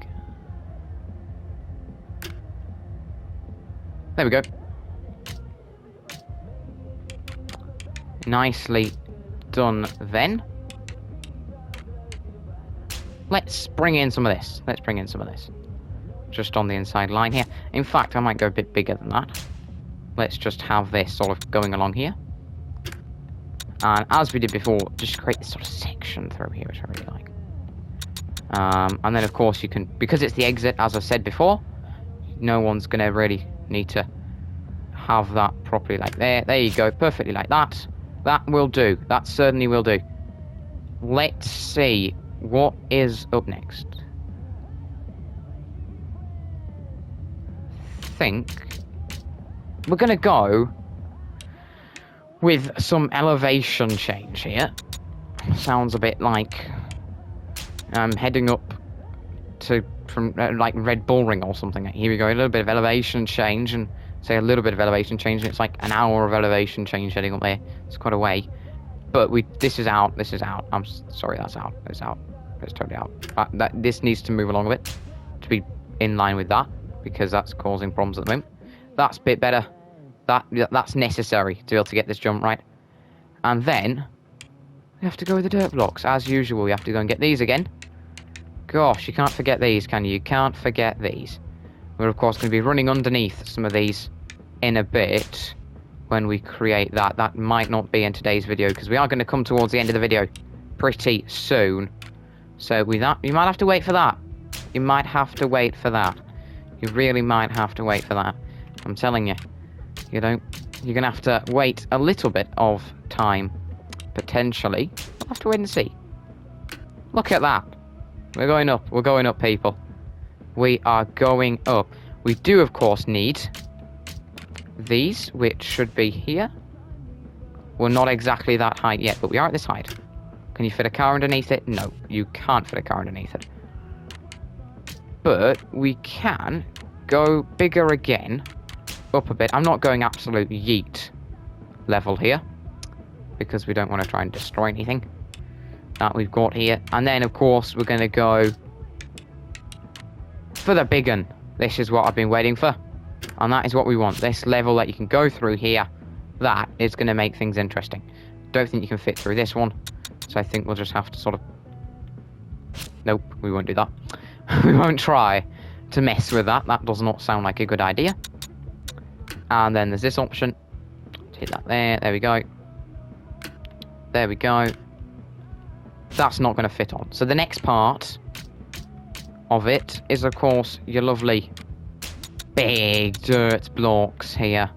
there we go. Nicely done then. Let's bring in some of this. Let's bring in some of this. Just on the inside line here. In fact, I might go a bit bigger than that. Let's just have this sort of going along here. And as we did before, just create this sort of section through here, which I really like. And then, of course, you can... because it's the exit, as I said before, no one's going to really need to have that properly like there. There you go. Perfectly like that. That will do. That certainly will do. Let's see what is up next. Think we're going to go with some elevation change here. Sounds a bit like heading up to from like Red Bull Ring or something. Here we go, a little bit of elevation change, and say a little bit of elevation change, and it's like an hour of elevation change heading up there. It's quite a way, but this is out. This is out. I'm sorry, that's out. It's out. It's totally out. This needs to move along a bit to be in line with that, because that's causing problems at the moment. That's a bit better. That's necessary to be able to get this jump right. And then we have to go with the dirt blocks. As usual, we have to go and get these again. Gosh, you can't forget these, can you? You can't forget these. We're, of course, going to be running underneath some of these in a bit when we create that. That might not be in today's video, because we are going to come towards the end of the video pretty soon. So with that, you might have to wait for that. You might have to wait for that. You really might have to wait for that. I'm telling you. You're going to have to wait a little bit of time, potentially. We'll have to wait and see. Look at that. We're going up. We're going up, people. We are going up. We do, of course, need these, which should be here. We're not exactly that height yet, but we are at this height. Can you fit a car underneath it? No, you can't fit a car underneath it. But we can go bigger again. Up a bit. I'm not going absolute yeet level here, because we don't want to try and destroy anything that we've got here. And then, of course, we're going to go for the big one. This is what I've been waiting for, and that is what we want. This level that you can go through here, that is going to make things interesting. Don't think you can fit through this one, so I think we'll just have to sort of... nope, we won't do that. We won't try to mess with that. That does not sound like a good idea. And then there's this option. Hit that there. There we go. There we go. That's not going to fit on. So the next part of it is, of course, your lovely big dirt blocks here.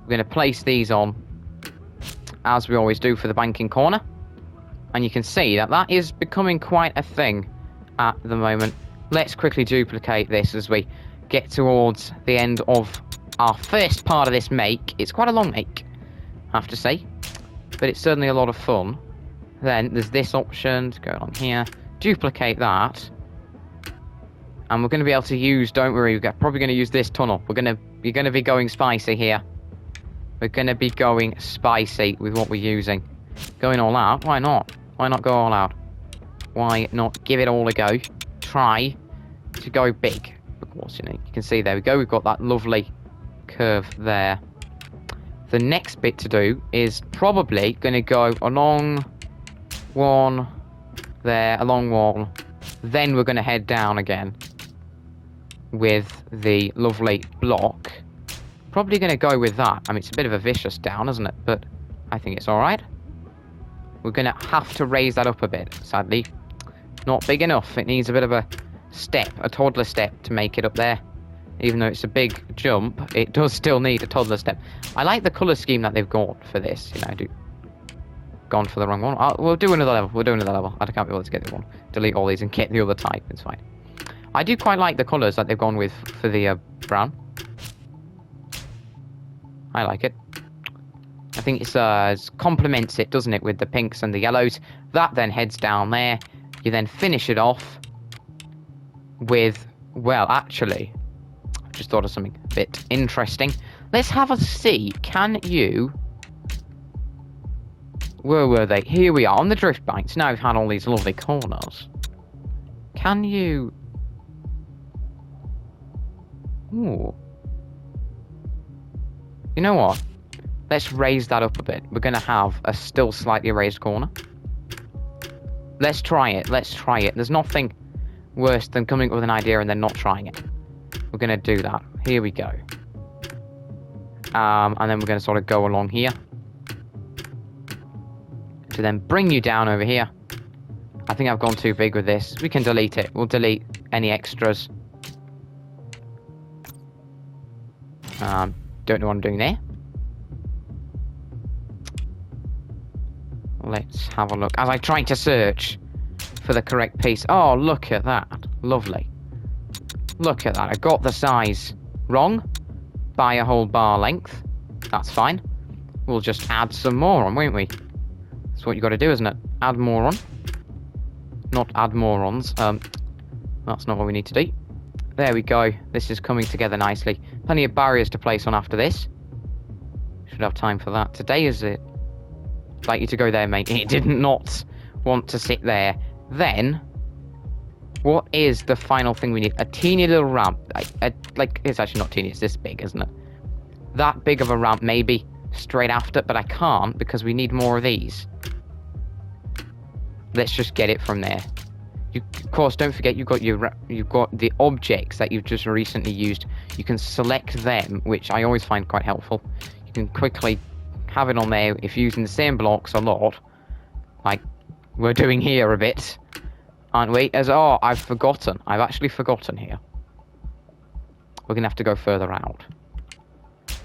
We're going to place these on, as we always do for the banking corner. And you can see that that is becoming quite a thing at the moment. Let's quickly duplicate this as we get towards the end of our first part of this make. It's quite a long make, I have to say, but it's certainly a lot of fun. Then there's this option to go along here, duplicate that, and we're going to be able to use, don't worry, we're probably going to use this tunnel. You're going to be going spicy here. We're going to be going spicy with what we're using. Going all out? Why not? Why not go all out? Why not give it all a go? Try to go big. Of course, you can see there we go. We've got that lovely curve there. The next bit to do is probably going to go along one there, along one. Then we're going to head down again with the lovely block. Probably going to go with that. I mean, it's a bit of a vicious down, isn't it? But I think it's alright. We're going to have to raise that up a bit, sadly. Not big enough. It needs a bit of a step, a toddler step, to make it up there. Even though it's a big jump, it does still need a toddler step. I like the colour scheme that they've got for this, I do. gone for the wrong one. We'll do another level. We'll do another level. I can't be able to get the one. Delete all these and get the other type. It's fine. I do quite like the colours that they've gone with for the brown. I like it. I think it complements it, doesn't it, with the pinks and the yellows. That then heads down there. You then finish it off with, well, actually, I just thought of something a bit interesting. Let's have a see. Can you... Where were they? Here we are, on the drift banks. Now we've had all these lovely corners. Can you... Ooh. You know what? Let's raise that up a bit. We're going to have a still slightly raised corner. Let's try it. Let's try it. There's nothing worse than coming up with an idea and then not trying it. We're going to do that. Here we go. And then we're going to sort of go along here. To then bring you down over here. I think I've gone too big with this. We can delete it. We'll delete any extras. Don't know what I'm doing there. Let's have a look. As I try to search for the correct piece. Oh, look at that. Lovely. Look at that. I got the size wrong by a whole bar length. That's fine. We'll just add some more on, won't we? That's what you got to do, isn't it? Add more on. Not add morons. That's not what we need to do. There we go. This is coming together nicely. Plenty of barriers to place on after this. Should have time for that. Today is it. I'd like you to go there, mate. He did not want to sit there. Then, what is the final thing we need? A teeny little ramp. Like, it's actually not teeny. It's this big, isn't it? That big of a ramp, maybe, straight after. But I can't because we need more of these. Let's just get it from there. Of course, don't forget you've got the objects that you've just recently used. You can select them, which I always find quite helpful. You can quickly have it on there if you're using the same blocks a lot, like we're doing here a bit, aren't we? Oh, I've forgotten. I've actually forgotten here. We're gonna have to go further out.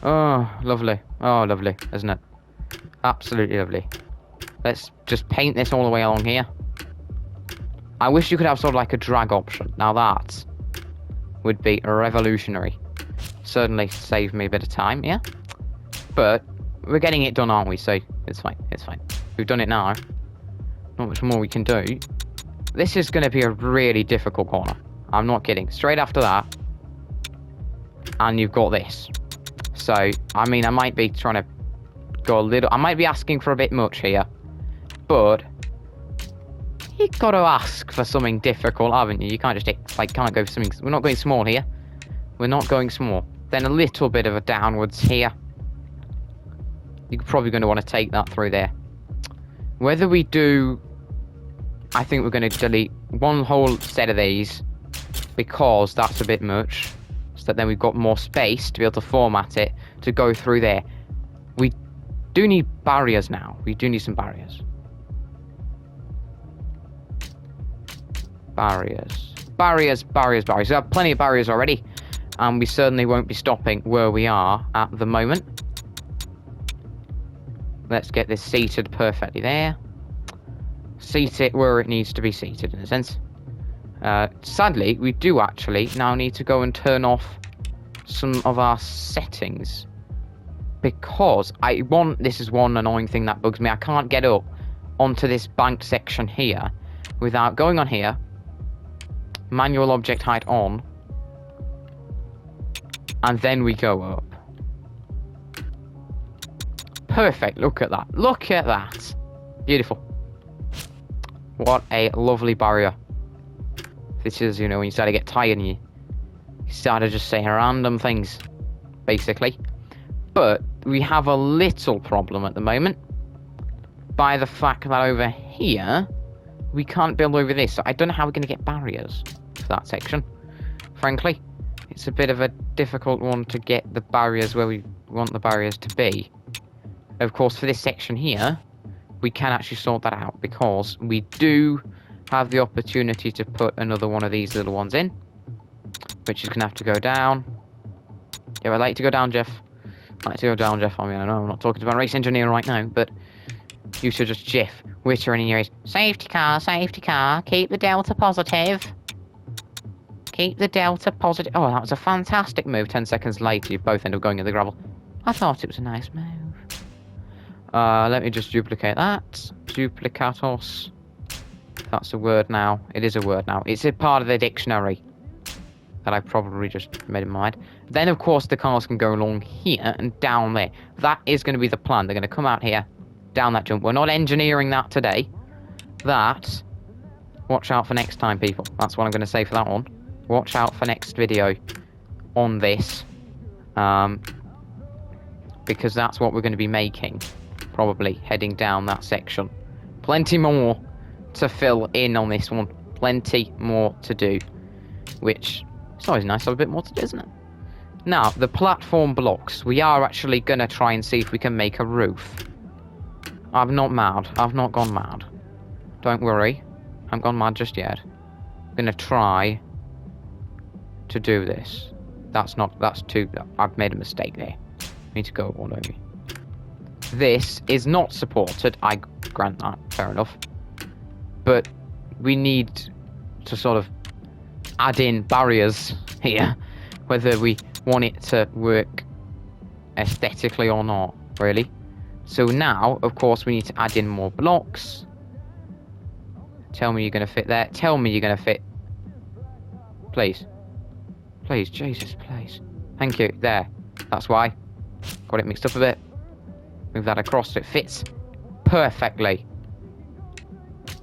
Oh, lovely. Oh, lovely, isn't it? Absolutely lovely. Let's just paint this all the way along here. I wish you could have sort of like a drag option. Now that would be revolutionary. Certainly save me a bit of time, yeah? But we're getting it done, aren't we? So it's fine. It's fine. We've done it now. Not much more we can do. This is going to be a really difficult corner. I'm not kidding. Straight after that. And you've got this. So, I mean, I might be trying to go a little... I might be asking for a bit much here. But... you've got to ask for something difficult, haven't you? You can't just, like, can't go for something... We're not going small here. We're not going small. Then a little bit of a downwards here. You're probably going to want to take that through there. Whether we do... I think we're going to delete one whole set of these. Because that's a bit much. So that then we've got more space to be able to format it to go through there. We do need barriers now. We do need some barriers. Barriers. Barriers, barriers, barriers. We have plenty of barriers already. And we certainly won't be stopping where we are at the moment. Let's get this seated perfectly there. Seat it where it needs to be seated, in a sense. Sadly, we do actually now need to go and turn off some of our settings. Because this is one annoying thing that bugs me. I can't get up onto this banked section here without going on here. Manual object height on. And then we go up. Perfect. Look at that. Look at that. Beautiful. What a lovely barrier. This is, you know, when you start to get tired and you start to just say random things, basically. But we have a little problem at the moment by the fact that over here we can't build over this. So I don't know how we're going to get barriers for that section. Frankly, it's a bit of a difficult one to get the barriers where we want the barriers to be. Of course, for this section here, we can actually sort that out because we do have the opportunity to put another one of these little ones in, which is going to have to go down. Yeah, I'd like to go down, Jeff. I'd like to go down, Jeff. I mean, I know I'm not talking about race engineer right now, but used to just jiff, whittering in your ears. Safety car, keep the delta positive. Keep the delta positive. Oh, that was a fantastic move. 10 seconds later, you both end up going in the gravel. I thought it was a nice move. Let me just duplicate that. Duplicatos. That's a word now. It is a word now. It's a part of the dictionary that I probably just made in my mind. Then, of course, the cars can go along here and down there. That is going to be the plan. They're going to come out here, down that jump. We're not engineering that today. That, watch out for next time, people. That's what I'm going to say for that one. Watch out for next video on this. Because that's what we're going to be making. Probably heading down that section. Plenty more to fill in on this one. Plenty more to do. Which, it's always nice to have a bit more to do, isn't it? Now, the platform blocks. We are actually going to try and see if we can make a roof. I'm not mad. I've not gone mad. Don't worry. I haven't gone mad just yet. I'm going to try to do this. That's too... I've made a mistake there. I need to go one over. This is not supported. I grant that. Fair enough. But we need to sort of add in barriers here, whether we want it to work aesthetically or not, really. So now, of course, we need to add in more blocks. Tell me you're going to fit there. Tell me you're going to fit. Please. Please, Jesus, please. Thank you. There. That's why. Got it mixed up a bit. Move that across so it fits perfectly.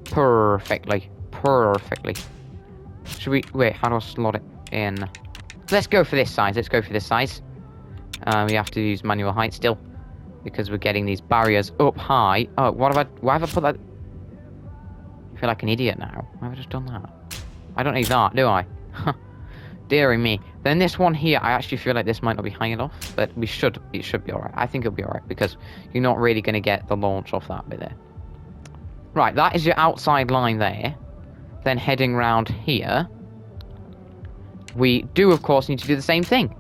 Perfectly. Should we... Wait, how do I slot it in? Let's go for this size. Let's go for this size. We have to use manual height still. Because we're getting these barriers up high. Oh, why have I put that... I feel like an idiot now. Why have I just done that? I don't need that, do I? Dearie me. Then this one here, I actually feel like this might not be high enough. But it should be alright. I think it'll be alright. Because you're not really going to get the launch off that bit there. Right, that is your outside line there. Then heading round here. We do, of course, need to do the same thing.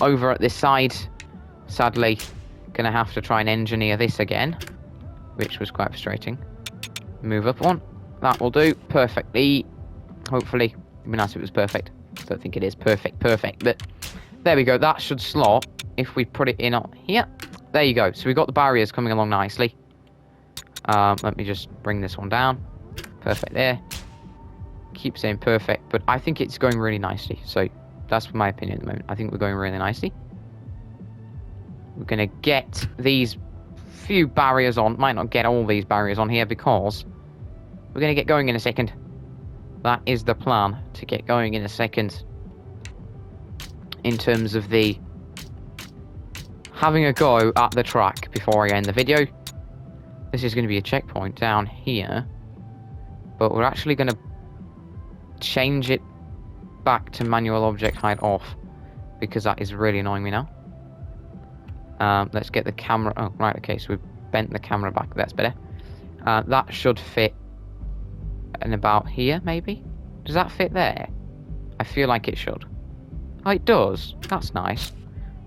Over at this side. Sadly, gonna have to try and engineer this again. Which was quite frustrating. Move up one. That will do perfectly. Hopefully. It'd be nice if it was perfect. Don't think it is perfect. But there we go. That should slot if we put it in on here. There you go. So we've got the barriers coming along nicely. Let me just bring this one down. Perfect there. Keep saying perfect, but I think it's going really nicely. So that's my opinion at the moment. I think we're going really nicely. We're going to get these few barriers on. Might not get all these barriers on here because we're going to get going in a second. That is the plan, to get going in a second. In terms of the having a go at the track before I end the video. This is going to be a checkpoint down here. But we're actually going to change it back to manual object height off. Because that is really annoying me now. Let's get the camera... Oh, right, okay, so we've bent the camera back. That's better. That should fit in about here, maybe? Does that fit there? I feel like it should. Oh, it does. That's nice.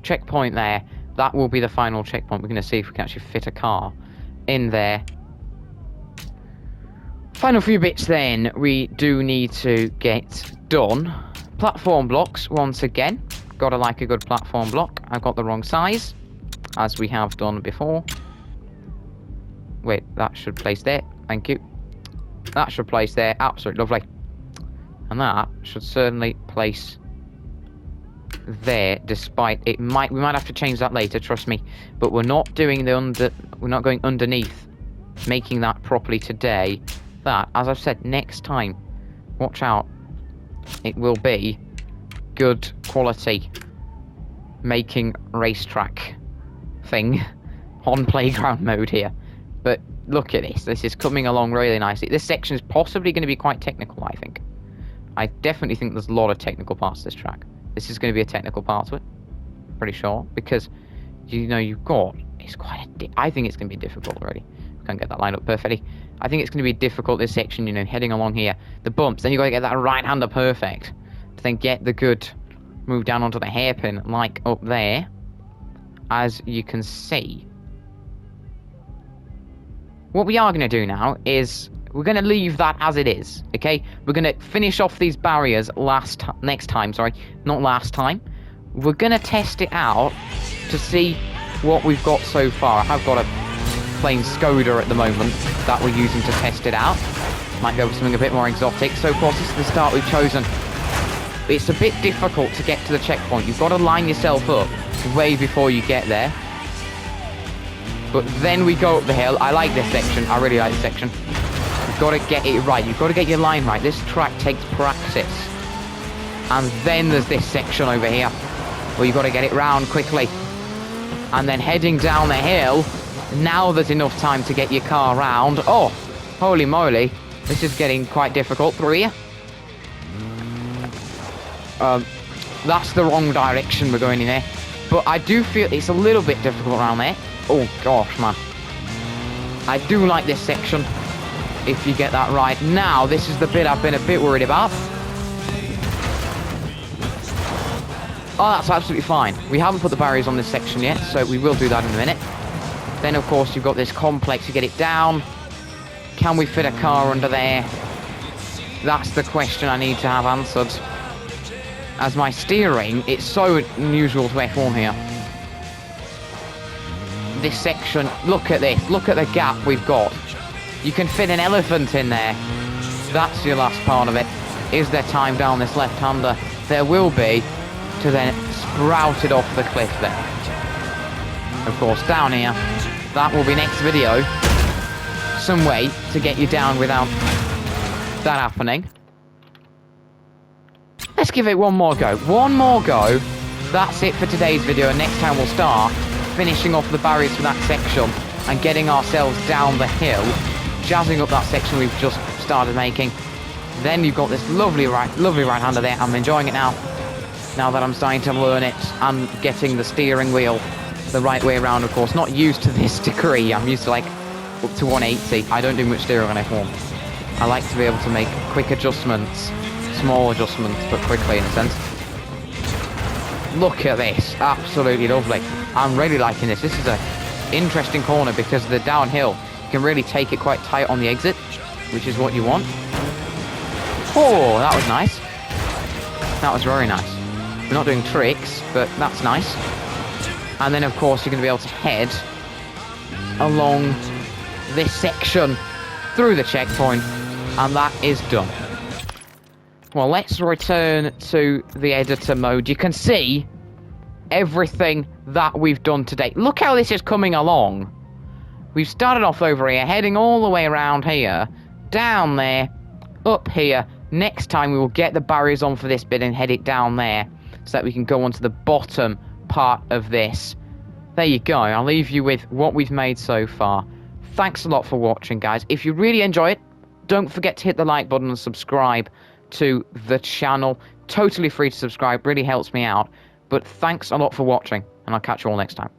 Checkpoint there. That will be the final checkpoint. We're going to see if we can actually fit a car in there. Final few bits then. We do need to get done. Platform blocks, once again. Gotta like a good platform block. I've got the wrong size, as we have done before. Wait, that should place there. Thank you. That should place there. Absolutely lovely. And that should certainly place there, despite we might have to change that later, trust me. But we're not doing we're not going underneath, making that properly today. That, as I've said, next time, watch out. It will be good quality making racetrack thing on playground mode here. But look at this. This is coming along really nicely. This section is possibly going to be quite technical, I think. I definitely think there's a lot of technical parts to this track. This is going to be a technical part to it. Pretty sure. Because, you know, you've got... It's quite I think it's going to be difficult already. Can't get that lined up perfectly. I think it's going to be difficult, this section, you know, heading along here. The bumps. Then you've got to get that right-hander perfect. To then get the good move down onto the hairpin, like up there. As you can see. what we are going to do now is we're going to leave that as it is, okay? We're going to finish off these barriers next time, sorry, not last time. We're going to test it out to see what we've got so far. I have got a plain Skoda at the moment that we're using to test it out. Might go for something a bit more exotic. So of course this is the start we've chosen. It's a bit difficult to get to the checkpoint. You've got to line yourself up way before you get there. But then we go up the hill. I like this section. I really like this section. You've got to get it right. You've got to get your line right. This track takes practice. And then there's this section over here where you've got to get it round quickly. And then heading down the hill, now there's enough time to get your car round. Oh, holy moly. This is getting quite difficult through here. That's the wrong direction we're going in there. But I do feel it's a little bit difficult around there. Oh gosh, man. I do like this section, if you get that right. Now, this is the bit I've been a bit worried about. Oh, that's absolutely fine. We haven't put the barriers on this section yet, so we will do that in a minute. Then, of course, you've got this complex. You get it down. Can we fit a car under there? That's the question I need to have answered. As my steering, it's so unusual to F1 here. This section, look at this. Look at the gap we've got. You can fit an elephant in there. That's your last part of it. Is there time down this left-hander? There will be, to then sprout it off the cliff there. Of course, down here, that will be next video. Some way to get you down without that happening. Let's give it one more go. One more go. That's it for today's video, and next time we'll start finishing off the barriers for that section and getting ourselves down the hill, jazzing up that section we've just started making. Then you've got this lovely right-hander there. I'm enjoying it now that I'm starting to learn it and getting the steering wheel the right way around, of course. Not used to this degree. I'm used to like up to 180. I don't do much steering on F1. I like to be able to make quick adjustments, small adjustments, but quickly in a sense. Look at this. Absolutely lovely. I'm really liking this. This is a interesting corner because of the downhill. You can really take it quite tight on the exit, which is what you want. Oh, that was nice. That was very nice. We're not doing tricks, but that's nice. And then, of course, you're going to be able to head along this section through the checkpoint, and that is done. Well, let's return to the editor mode. You can see everything that we've done today. Look how this is coming along. We've started off over here, heading all the way around here, down there, up here. Next time we will get the barriers on for this bit and head it down there so that we can go on to the bottom part of this. There you go. I'll leave you with what we've made so far. Thanks a lot for watching, guys. If you really enjoy it, don't forget to hit the like button and subscribe to the channel. Totally free to subscribe. Really helps me out. But thanks a lot for watching, and I'll catch you all next time.